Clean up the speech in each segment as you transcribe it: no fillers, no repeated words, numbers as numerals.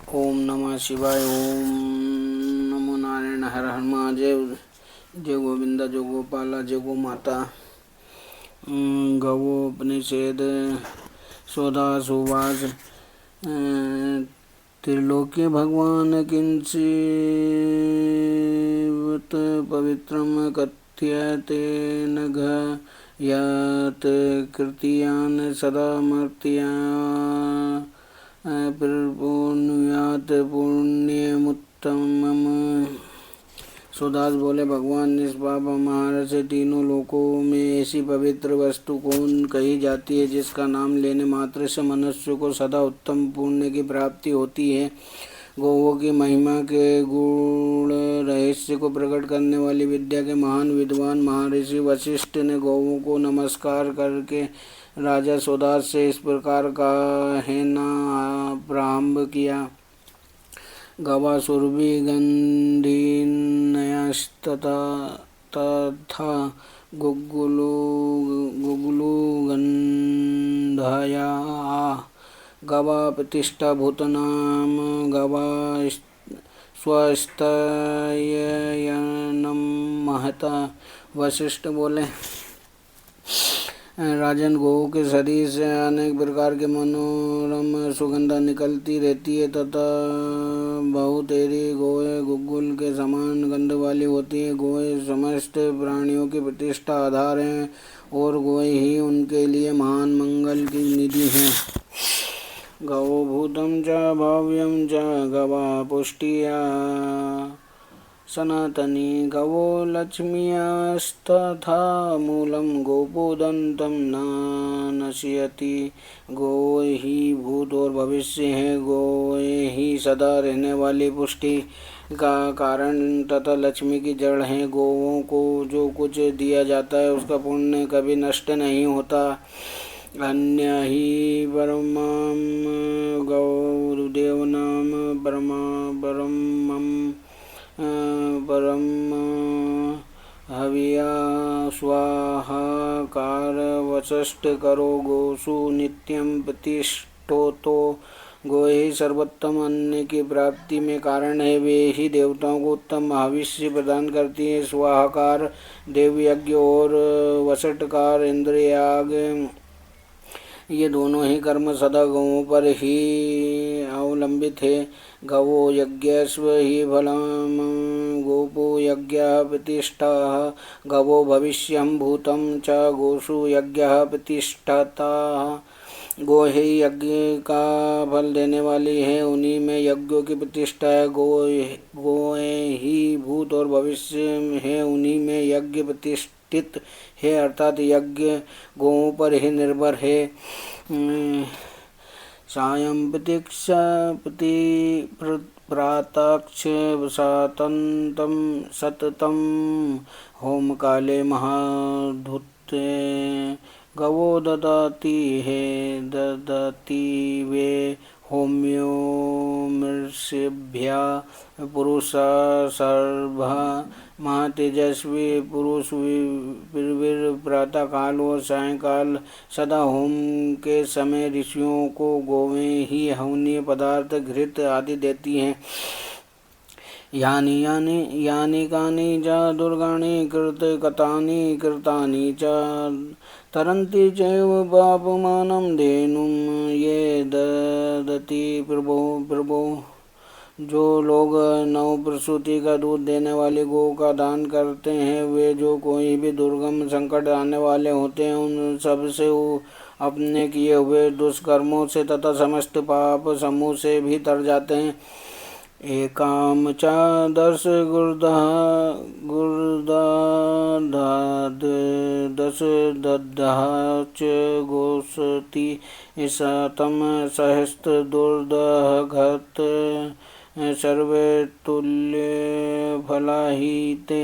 ओम नमः शिवाय। ओम नमो नारायण। हर हर महादेव। जय गोविंदा, जय गोपाला, जय गो माता। गवोपनिषद स्वदासुवास। त्रिलोक्य भगवान किंचित पवित्रम कथ्यते नघ यत् कृतियान् सदा मर्त्या पुण्यात् पुण्यमुत्तमम्। सुदास बोले, भगवान निष्पाप महाराज से तीनों लोकों में ऐसी पवित्र वस्तु कौन कही जाती है जिसका नाम लेने मात्र से मनुष्य को सदा उत्तम पुण्य की प्राप्ति होती है। गौओं की महिमा के गुण रहस्य को प्रकट करने वाली विद्या के महान विद्वान महर्षि वशिष्ठ ने गौओं को नमस्कार करके राजा सुदास से इस प्रकार कहना प्रारंभ किया। गवा सुरभि गंधीनयस्तथा गुग्गुलु गंधया गवा प्रतिष्ठा भूतनाम गवा स्वस्तयनम महता। वशिष्ठ बोले, राजन, गौ के शरीर से अनेक प्रकार के मनोरम सुगंधा निकलती रहती है तथा बहुतेरी गोएं गुग्गुल के समान गंध वाली होती हैं। गोएं समस्त प्राणियों की प्रतिष्ठा आधार हैं और गोएं ही उनके लिए महान मंगल की निधि हैं। गौ भूतम च भाव्यम च गवा पुष्टिया सनातनी गवो लक्ष्म्यास्तथा मूलम गोपोदंतम न नश्यति। गोए ही भूत और भविष्य है। गोए ही सदा रहने वाली पुष्टि का कारण तथा लक्ष्मी की जड़ है। गोवों को जो कुछ दिया जाता है उसका पुण्य कभी नष्ट नहीं होता। अन्य ही परमं गौर्देवनाम परमं परम हविया स्वाहाकार वशिष्ठ करो गोसु नित्यम प्रतिष्ठोतो। गोए ही सर्वोत्तम अन्न की प्राप्ति में कारण है। वे ही देवताओं को उत्तम हविष्य प्रदान करती है। स्वाहाकार देव यज्ञ और वषटकार इंद्रियाग, ये दोनों ही कर्म सदा गौओं पर ही अवलंबित है। गवो यज्ञस्व ही फलम गोपो यज्ञ प्रतिष्ठा गवो भविष्यं भूतं च गोषु यज्ञ प्रतिष्ठता। गो ही यज्ञ का फल देने वाली है, उन्हीं में यज्ञों की प्रतिष्ठा है। गोए ही भूत और भविष्य है, उन्हीं में यज्ञ प्रतिष्ठित है, अर्थात यज्ञ गौओं पर ही निर्भर है। सायं प्रतीक्षा प्रातक्ष सततं सततं होम काले महाधुते गवो ददाति है ददति वे होम्यो मृषेभ्या पुरुष सर्भ महातेजस्वी पुरुष वीर प्रातः काल और सायंकाल सदा होम के समय ऋषियों को गोवें ही हवनीय पदार्थ घृत आदि देती हैं। यानी यानी यानी कानि च दुर्गाणि कृतकतानि कृतानि च तरन्ति चैव पापमानं धेनुं ये ददति प्रभो प्रभो। जो लोग नव प्रसूति का दूध देने वाली गौ का दान करते हैं, वे जो कोई भी दुर्गम संकट आने वाले होते हैं, उन सब से अपने किए हुए दुष्कर्मों से तथा समस्त पाप समूह से भी तर जाते हैं। एकाम च दश गुर्दाद दश दद्दः च गोष्ठी शतम सहस्त्र दुर्दः घत सर्वे तुल्य फलाहिते।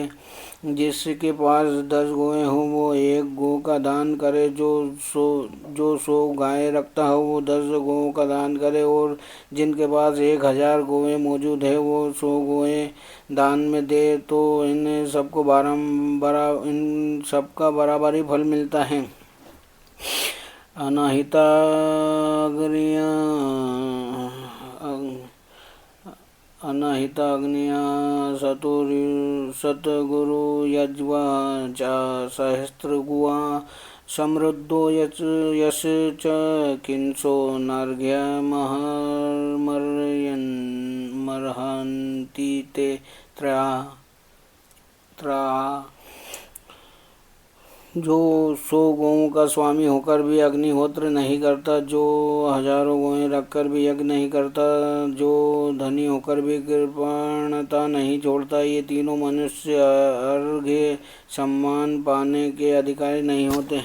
जिसके पास 10 गोएं हो वो एक गौ का दान करे। जो 100 गायें रखता हो वो 10 गौओं का दान करे, और जिनके पास 1000 गोएं मौजूद है वो 100 गोएं दान में दे, तो इन सबका बराबर ही फल मिलता है। अनाहिता अनहिताग्न्या सतगुरु यज्वा च सहस्रगुआ समृद्धो यश च किंसो नर्घ्यमहर्मर्हन्ति ते त्रा जो 100 गौओं का स्वामी होकर भी अग्निहोत्र नहीं करता, जो हजारों गौएं रखकर भी यज्ञ नहीं करता, जो धनी होकर भी कृपणता नहीं छोड़ता, ये तीनों मनुष्य अर्घ्य सम्मान पाने के अधिकारी नहीं होते।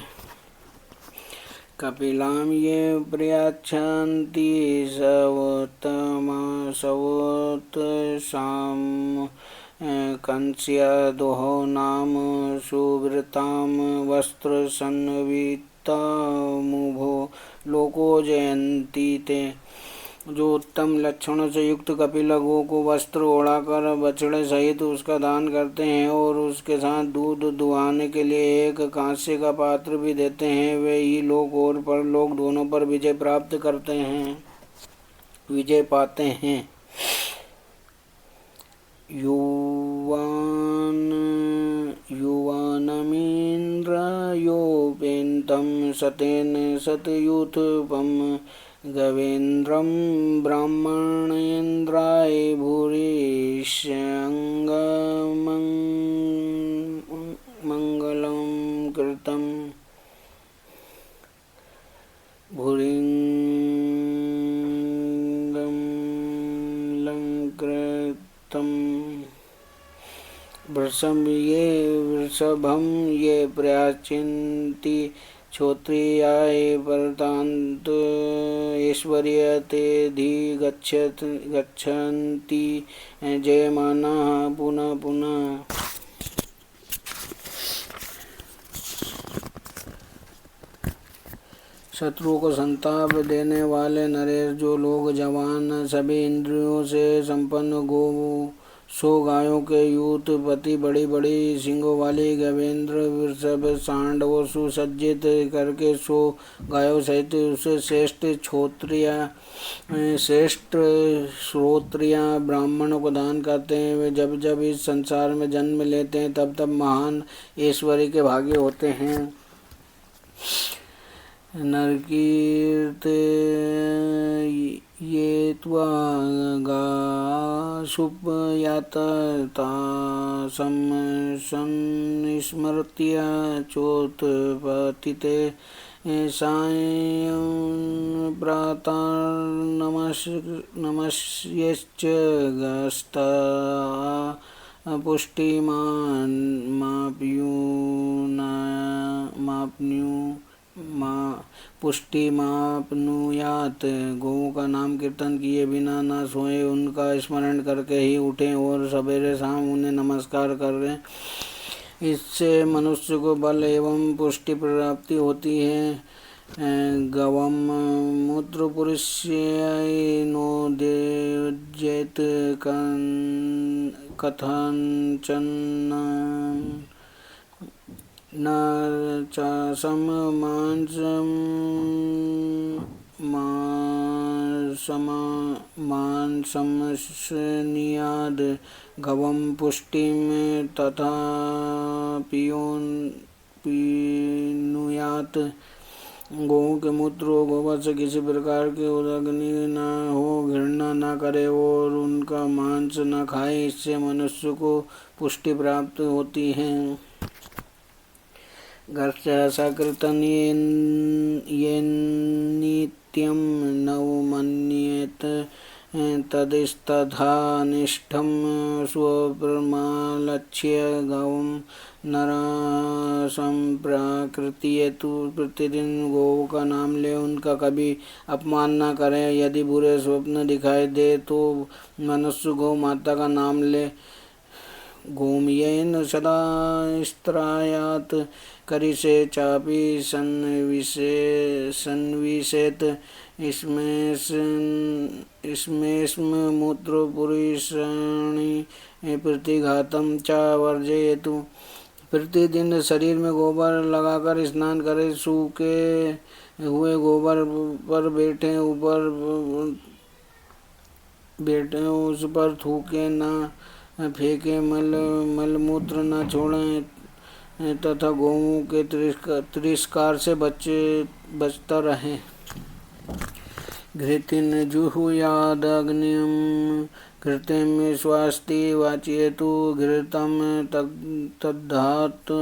कपिलाम ये प्रयाच्छन्ति सवत्साम कंस्यदोहो नाम सुवृताम वस्त्रसन्वितामुभो लोको जयन्ति ते। जो उत्तम लक्षणों से युक्त कपिला गो को वस्त्र ओढ़ाकर बछड़े सहित उसका दान करते हैं और उसके साथ दूध दुहाने के लिए एक कांसे का पात्र भी देते हैं, वे ही लोक और परलोक दोनों पर विजय पाते हैं। युवानमीन्द्र योपेन्तं सतेन सतयूथपं गवेन्द्रं ब्राह्मणेन्द्राय भूरिशङ्गमङ्गलं कृतं वृषभं ये प्रयाच्छन्ति क्षोत्रियाय परतान्त ऐश्वर्य ते गच्छन्ति जयमानाः पुनः पुनः। शत्रुओं को संताप देने वाले नरेश, जो लोग जवान सभी इंद्रियों से संपन्न 100 गायों के यूथपति, बड़ी बड़ी सींगों वाली गवेंद्र वृषभ सांडों सुसज्जित करके 100 गायों सहित उसे श्रेष्ठ श्रोत्रिया ब्राह्मणों को दान करते हैं, वे जब जब इस संसार में जन्म लेते हैं तब तब महान ऐश्वर्य के भागी होते हैं। नरकीर्त ये त्वा गाशुपयाततासं संस्मृत्य चोत्पतिते सायं प्रातर्नमस्यश्च गस्ता पुष्टिमाप्नुयात। गौओं का नाम कीर्तन किए बिना न सोए, उनका स्मरण करके ही उठें और सवेरे शाम उन्हें नमस्कार करें। इससे मनुष्य को बल एवं पुष्टि प्राप्ति होती है। गवम मूत्र पुरुष्याय नोद्येत कथंचन न चासम मांसमश्नुयाद गवम पुष्टिम तथा पीनुयात। गौओं के मूत्र और गोबर से किसी प्रकार की उदग्नि न हो, घृणा न करे और उनका मांस न खाए, इससे मनुष्य को पुष्टि प्राप्त होती है। सकृतं येन्नित्यं नवमन्येत तदिस्तथानिष्ठं स्वप्रमालक्ष्य गौं नरः संप्राकृत्येतु। प्रतिदिन गौ का नाम ले, उनका कभी अपमान न करें। यदि बुरे स्वप्न दिखाई दे तो मनुष्य गौ माता का नाम ले। गोमयेन सदा स्त्रायात करिषे चापि संविशेत स्मेष्म मूत्रपुरुषाणि प्रतिघातं च वर्जयतु। प्रतिदिन शरीर में गोबर लगाकर स्नान करें। सूखे हुए गोबर पर बैठे ऊपर बैठे उस पर थूके न फेंके, मलमूत्र न छोड़ें तथा गौओं के तिरस्कार से बचता रहे। घृतिन जुहुयादग्निं घृतें स्वास्ति वाचयतु घृतं तद्धात्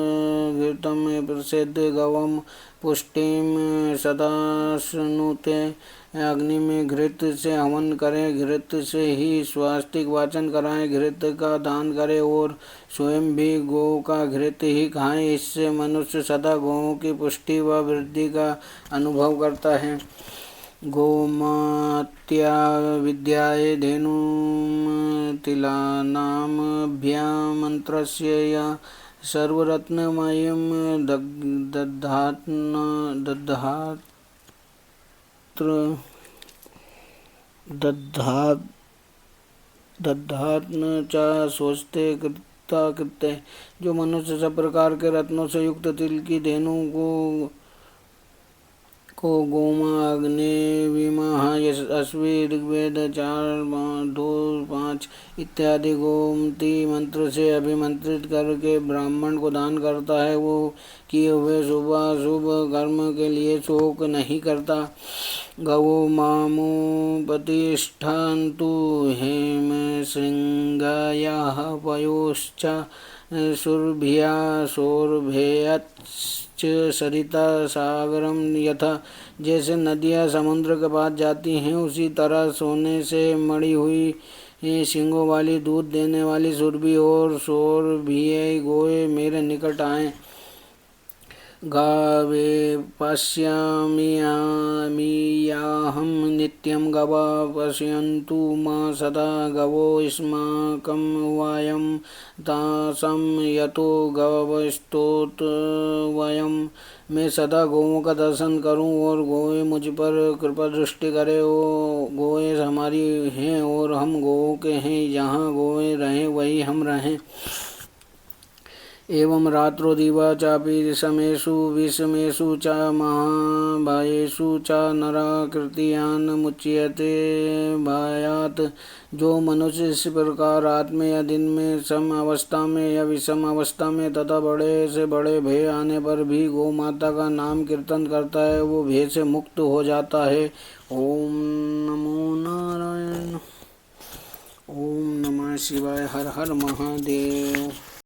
घृतं प्रसिद्ध गवं पुष्टिं सदा स्नुते। अग्नि में घृत से हवन करें, घृत से ही स्वास्तिक वाचन कराएं, घृत का दान करें और स्वयं भी गौ का घृत ही खाएं। इससे मनुष्य सदा गौओं की पुष्टि व वृद्धि का अनुभव करता है। गोमात्या विद्याये धेनुं तिलानामभ्यां मन्त्रस्य या सर्वरत्नमयं दद्धात्न च सोचते कृत्य। जो मनुष्य सब प्रकार के रत्नों से युक्त तिल की धेनु को गोमा अग्नि विमह अश्वी ऋग्वेद 4:2-5 इत्यादि गोमती मंत्र से अभिमंत्रित करके ब्राह्मण को दान करता है, वो किए हुए शुभ कर्म के लिए शोक नहीं करता। गवो मामु प्रतिष्ठन्तु हेम श्रृंगायाः पयोश्च सुरभिया सौरभेयश्च सरिता सागरम यथा। जैसे नदियाँ समुद्र के पास जाती हैं, उसी तरह सोने से मड़ी हुई सींगों वाली दूध देने वाली सुरभि और सौरभीय गोए मेरे निकट आएं। गावे पश्याम्याहं नित्यं गवा पश्यन्तु मां सदा गवो युष्माकं वयं तासां यतो गवस्तोत वयं। मैं सदा गौओं का दर्शन करूं और गौएं मुझ पर कृपा दृष्टि करें। गौएं हमारी हैं और हम गौओं के हैं, जहाँ गौएं रहें वहीं हम रहें। एवं रात्रो दिवा चापि समेषु विषमेषु च महाभयेषु च नराकृतियान् मुच्यते भयात्। जो मनुष्य इस प्रकार रात में या दिन में, सम अवस्था में या विषम अवस्था में तथा बड़े से बड़े भय आने पर भी गौ माता का नाम कीर्तन करता है, वो भय से मुक्त हो जाता है। ओम नमो नारायण। ओम नमः शिवाय। हर हर महादेव।